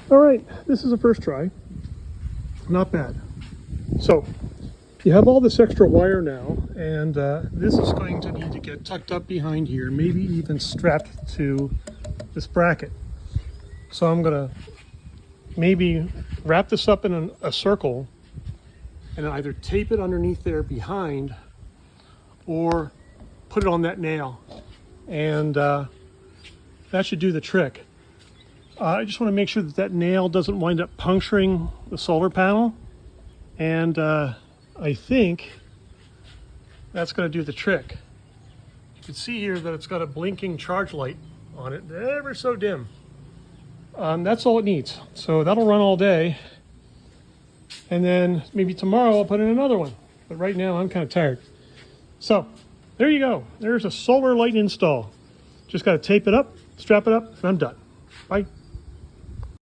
All right, this is a first try. Not bad. So you have all this extra wire now, and this is going to need to get tucked up behind here, maybe even strapped to this bracket. So I'm gonna maybe wrap this up in a circle and either tape it underneath there behind or put it on that nail, and that should do the trick. I just want to make sure that that nail doesn't wind up puncturing the solar panel, and I think that's going to do the trick. You can see here that it's got a blinking charge light on it, ever so dim. That's all it needs. So that'll run all day, and then maybe tomorrow I'll put in another one. But right now I'm kind of tired. So there you go. There's a solar light install. Just got to tape it up, strap it up, and I'm done. Bye.